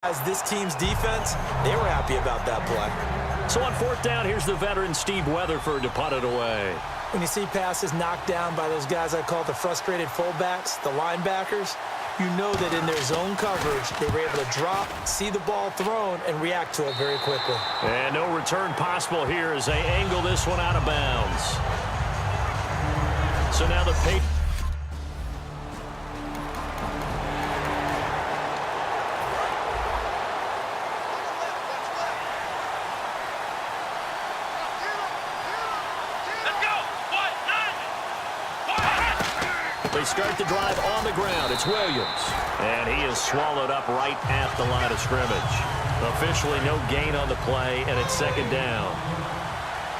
As this team's defense, they were happy about that play. So on fourth down, here's the veteran Steve Weatherford to punt it away. When you see passes knocked down by those guys I call the frustrated fullbacks, the linebackers, you know that in their zone coverage, they were able to drop, see the ball thrown, and react to it very quickly. And no return possible here as they angle this one out of bounds. So now the Patriots. They start the drive on the ground. It's Williams. And he is swallowed up right at the line of scrimmage. Officially no gain on the play, and it's second down.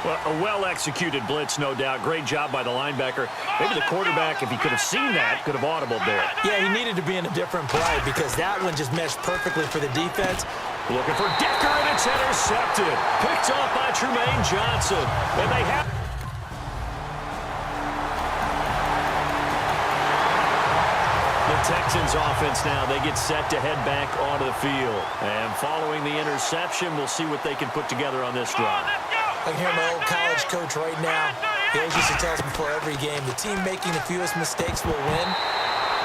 Well, a well-executed blitz, no doubt. Great job by the linebacker. Maybe the quarterback, if he could have seen that, could have audibled there. Yeah, he needed to be in a different play because that one just meshed perfectly for the defense. Looking for Decker, and it's intercepted. Picked off by Trumaine Johnson. And they have... The Texans offense now, they get set to head back onto the field. And following the interception, we'll see what they can put together on this drive. I can hear my old college coach right now. He always used to tell us before every game, the team making the fewest mistakes will win.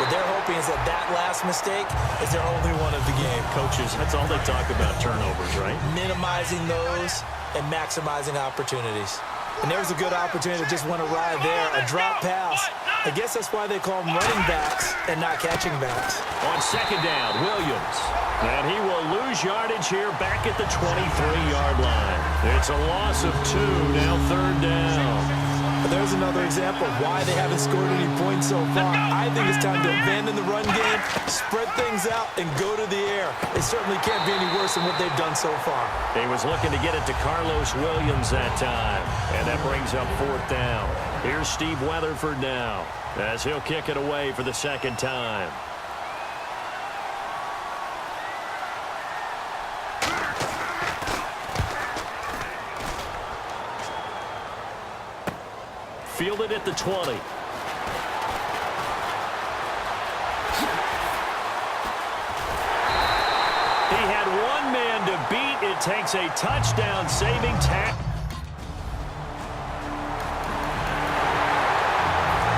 What they're hoping is that that last mistake is their only one of the game. Coaches, that's all they talk about, turnovers, right? Minimizing those and maximizing opportunities. And there was a good opportunity that just went awry there, a drop pass. I guess that's why they call them running backs and not catching backs. On second down, Williams. And he will lose yardage here back at the 23-yard line. It's a loss of 2, now third down. There's another example of why they haven't scored any points so far. I think it's time to abandon the run game, spread things out, and go to the air. It certainly can't be any worse than what they've done so far. He was looking to get it to Carlos Williams that time, and that brings up fourth down. Here's Steve Weatherford now as he'll kick it away for the second time. Fielded at the 20. He had one man to beat. It takes a touchdown-saving tackle.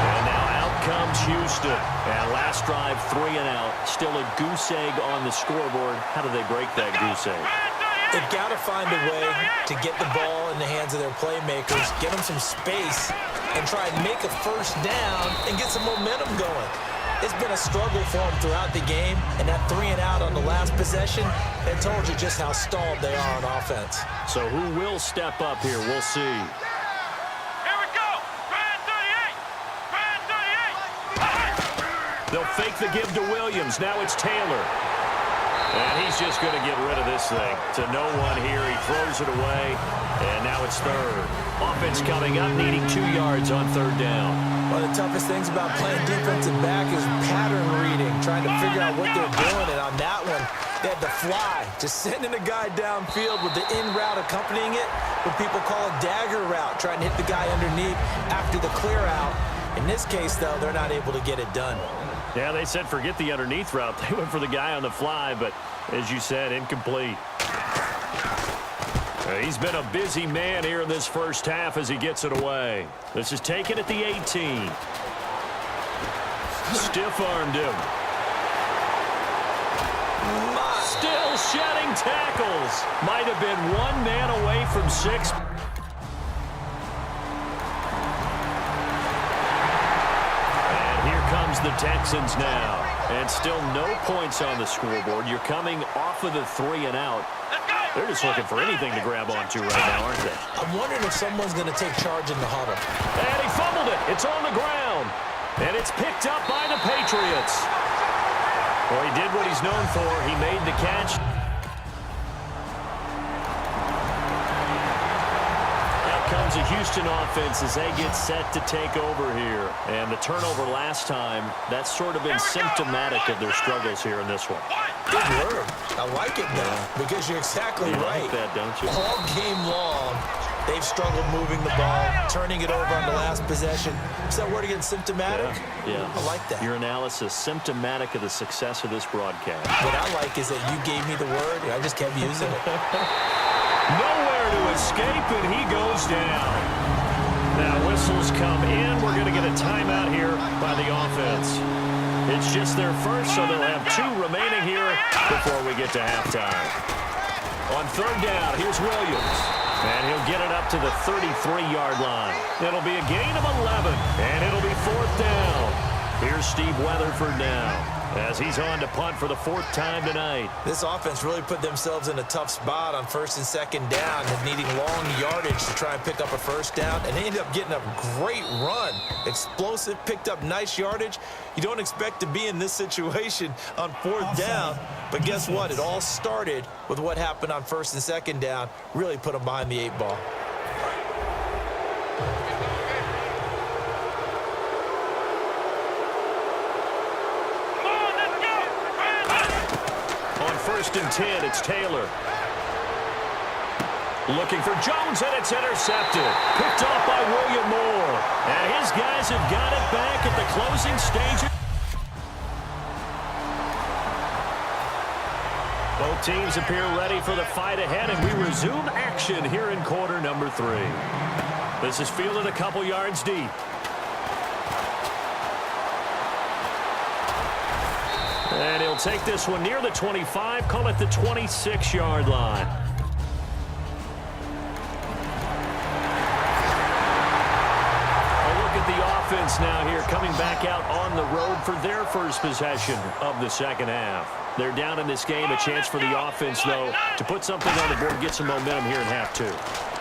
And now out comes Houston. And last drive, 3 and out. Still a goose egg on the scoreboard. How do they break that goose egg? They've got to find a way to get the ball in the hands of their playmakers, get them some space, and try and make a first down and get some momentum going. It's been a struggle for them throughout the game, and that 3 and out on the last possession, that told you just how stalled they are on offense. So who will step up here? We'll see. Here we go. Brand 38. They'll fake the give to Williams. Now it's Taylor. And he's just going to get rid of this thing. To no one here. He throws it away. And now it's third. Offense coming up, needing 2 yards on third down. One of the toughest things about playing defensive back is pattern reading, trying to figure out what they're doing. And on that one, they had to fly, just sending a guy downfield with the in route accompanying it, what people call a dagger route, trying to hit the guy underneath after the clear out. In this case, though, they're not able to get it done. Yeah, they said forget the underneath route. They went for the guy on the fly, but as you said, incomplete. He's been a busy man here in this first half as he gets it away. This is taken at the 18. Stiff-armed him. Still shedding tackles. Might have been one man away from 6. Comes the Texans now, and still no points on the scoreboard. You're coming off of the 3 and out. They're just looking for anything to grab onto right now, aren't they? I'm wondering if someone's going to take charge in the huddle. And he fumbled it. It's on the ground, and it's picked up by the Patriots. Well, he did what he's known for. He made the catch. Comes a Houston offense as they get set to take over here. And the turnover last time, that's sort of been symptomatic of their struggles here in this one. Good word. I like it now because you're exactly right. You like that, don't you? All game long, They've struggled moving the ball, turning it over on the last possession. Is that word again, symptomatic? Yeah. I like that. Your analysis, symptomatic of the success of this broadcast. What I like is that you gave me the word, and I just kept using it. Nowhere to escape, and he goes down. Now, whistles come in. We're going to get a timeout here by the offense. It's just their first, so they'll have 2 remaining here before we get to halftime. On third down, here's Williams. And he'll get it up to the 33-yard line. It'll be a gain of 11, and it'll be 4th down. Here's Steve Weatherford now, as he's on to punt for the 4th time tonight. This offense really put themselves in a tough spot on 1st and 2nd down, and needing long yardage to try and pick up a 1st down, and they ended up getting a great run. Explosive, picked up nice yardage. You don't expect to be in this situation on 4th down, but guess what? It all started with what happened on 1st and 2nd down. Really put them behind the 8 ball. On 1st and 10, it's Taylor. Looking for Jones, and it's intercepted. Picked off by William Moore. And his guys have got it back at the closing stage. Both teams appear ready for the fight ahead, and we resume action here in quarter number 3. This is fielded a couple yards deep. And he'll take this one near the 25, call it the 26-yard line. A look at the offense now here, coming back out on the road for their first possession of the 2nd half. They're down in this game. A chance for the offense, though, to put something on the board, get some momentum here in half 2.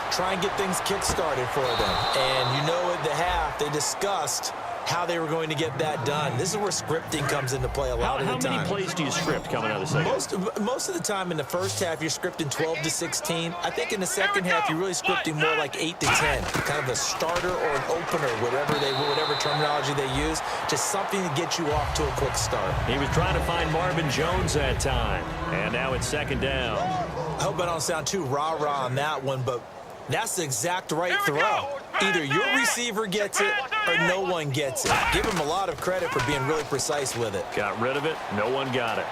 Try and get things kick-started for them. And you know at the half, they discussed how they were going to get that done. This is where scripting comes into play a lot of the time. How many plays do you script coming out of the second? Most of the time in the first half, you're scripting 12 to 16. I think in the second half, you're really scripting more like 8 to 10. Kind of a starter or an opener, whatever terminology they use. Just something to get you off to a quick start. He was trying to find Marvin Jones that time. And now it's 2nd down. I hope I don't sound too rah-rah on that one, but that's the exact right throw. Either your receiver gets it or no one gets it. Give him a lot of credit for being really precise with it. Got rid of it. No one got it.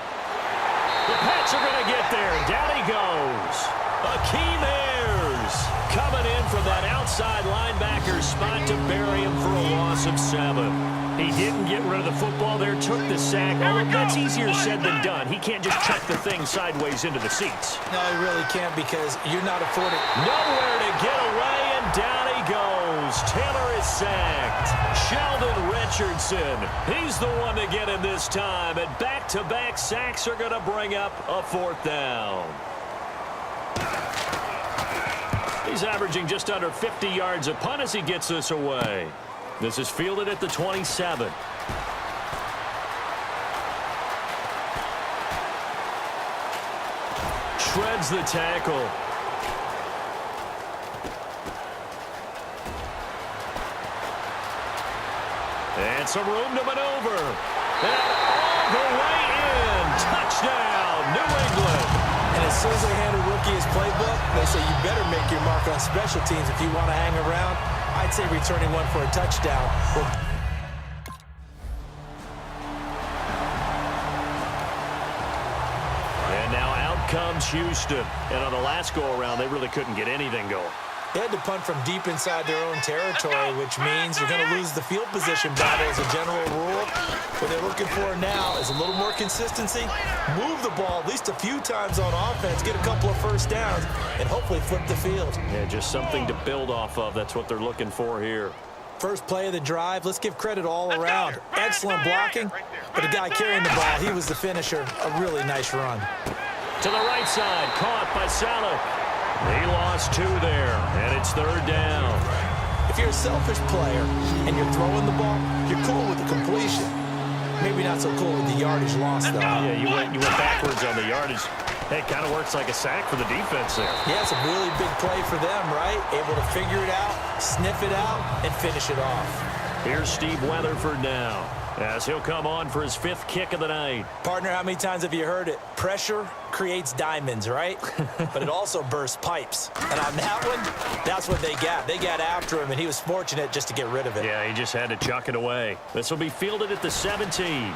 The Pats are going to get there. Down he goes. Akeem Ayers coming in from that outside linebacker spot to bury him for a loss of 7. He didn't get rid of the football there, took the sack. Although that's easier said than done. He can't just chuck the thing sideways into the seats. No, he really can't because you're not afforded. Nowhere to get away, and down he goes. Taylor is sacked. Sheldon Richardson, he's the one to get him this time. And back-to-back sacks are going to bring up a 4th down. He's averaging just under 50 yards a punt as he gets this away. This is fielded at the 27. Shreds the tackle. And some room to maneuver. And all the way in. Touchdown, New England. And as soon as they hand a rookie his playbook, they say you better make your mark on special teams if you want to hang around. I'd say returning one for a touchdown. And now out comes Houston. And on the last go-around, they really couldn't get anything going. They had to punt from deep inside their own territory, which means you're going to lose the field position battle as a general rule. What they're looking for now is a little more consistency, move the ball at least a few times on offense, get a couple of 1st downs, and hopefully flip the field. Yeah, just something to build off of. That's what they're looking for here. First play of the drive, let's give credit all around. Excellent blocking, but the guy carrying the ball, he was the finisher. A really nice run. To the right side, caught by Saleh. He lost 2 there, and it's 3rd down. If you're a selfish player and you're throwing the ball, you're cool with the completion. Maybe not so cool with the yardage loss, though. Yeah, you went backwards on the yardage. Hey, it kind of works like a sack for the defense there. Yeah, it's a really big play for them, right? Able to figure it out, sniff it out, and finish it off. Here's Steve Weatherford now. as he'll come on for his 5th kick of the night. Partner, how many times have you heard it? Pressure creates diamonds, right? But it also bursts pipes. And on that one, that's what they got. They got after him, and he was fortunate just to get rid of it. Yeah, he just had to chuck it away. This will be fielded at the 17.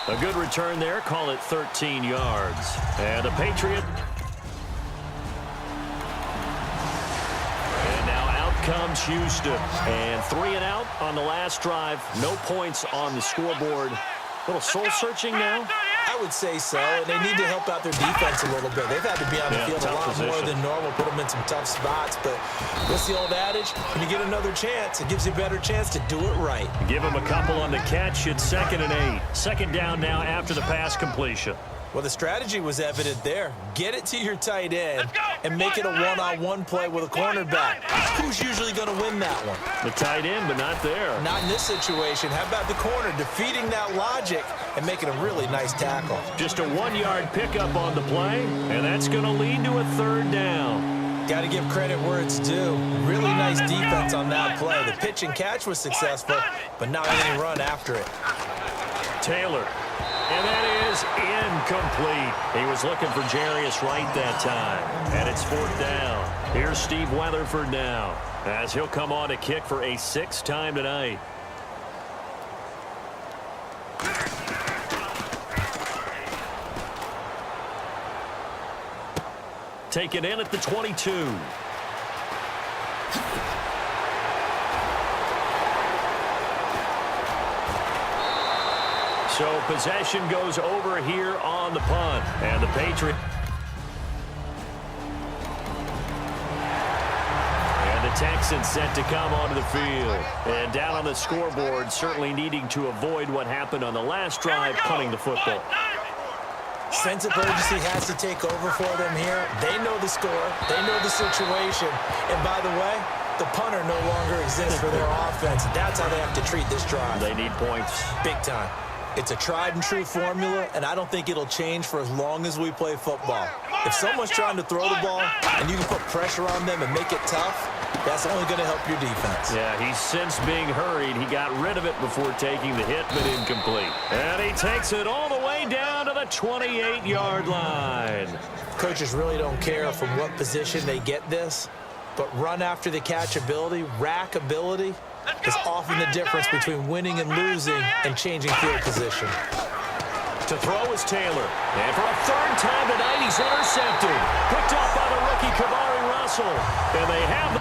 A good return there. Call it 13 yards. And a Patriot. And now out comes Houston. And 3 and out on the last drive. No points on the scoreboard. A little soul-searching now. I would say so, and they need to help out their defense a little bit. They've had to be on the field a lot more than normal, put them in some tough spots. But what's the old adage? When you get another chance, it gives you a better chance to do it right. Give them a couple on the catch. It's 2nd and 8. 2nd down now after the pass completion. Well, the strategy was evident there. Get it to your tight end and make it a one-on-one play with a cornerback. Who's usually going to win that one? The tight end, but not there. Not in this situation. How about the corner defeating that logic and making a really nice tackle? Just a 1-yard pickup on the play, and that's going to lead to a 3rd down. Got to give credit where it's due. Really nice defense on that play. The pitch and catch was successful, but not any run after it. Taylor. And that is incomplete. He was looking for Jarius Wright that time. And it's 4th down. Here's Steve Weatherford now, as he'll come on to kick for a 6th time tonight. Taken in at the 22. So possession goes over here on the punt. And the Patriots. And the Texans set to come onto the field. And down on the scoreboard, certainly needing to avoid what happened on the last drive, punting the football. Sense of urgency has to take over for them here. They know the score. They know the situation. And by the way, the punter no longer exists for their offense. That's how they have to treat this drive. They need points. Big time. It's a tried-and-true formula, and I don't think it'll change for as long as we play football. If someone's trying to throw the ball and you can put pressure on them and make it tough, that's only going to help your defense. Yeah, he's since being hurried. He got rid of it before taking the hit, but incomplete. And he takes it all the way down to the 28-yard line. Coaches really don't care from what position they get this, but run after the catch ability, rack ability, is often the difference between winning and losing and changing field position. To throw is Taylor. And for a 3rd time tonight, he's intercepted. Picked up by the rookie Kamari Russell. And they have...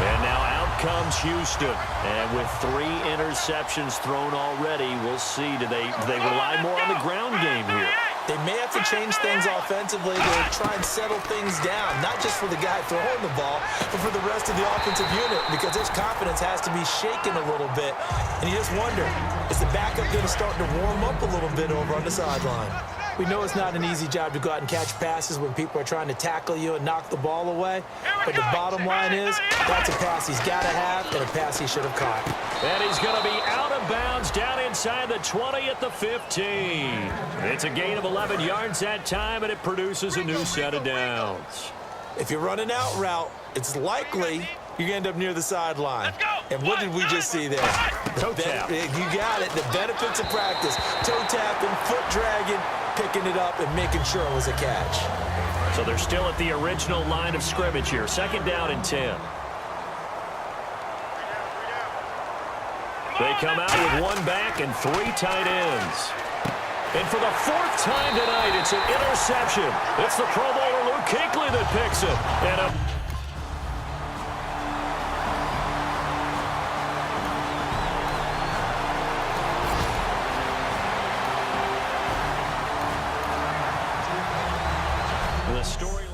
And now out comes Houston. And with 3 interceptions thrown already, we'll see. Do they rely more on the ground game here? They may have to change things offensively to try and settle things down, not just for the guy throwing the ball, but for the rest of the offensive unit, because his confidence has to be shaken a little bit. And you just wonder, is the backup going to start to warm up a little bit over on the sideline? We know it's not an easy job to go out and catch passes when people are trying to tackle you and knock the ball away. But the bottom line is, that's a pass he's got to have and a pass he should have caught. And he's going to be out of bounds down inside the 20 at the 15. It's a gain of 11 yards that time, and it produces a new set of downs. If you're running out route, it's likely you're going to end up near the sideline. And what did we just see there? Toe tap. You got it. The benefits of practice. Toe tapping, foot dragging, picking it up, and making sure it was a catch. So they're still at the original line of scrimmage here. 2nd down and 10. They come out with 1 back and 3 tight ends. And for the 4th time tonight, it's an interception. It's the Pro Bowler Luke Kuechly that picks it. And the story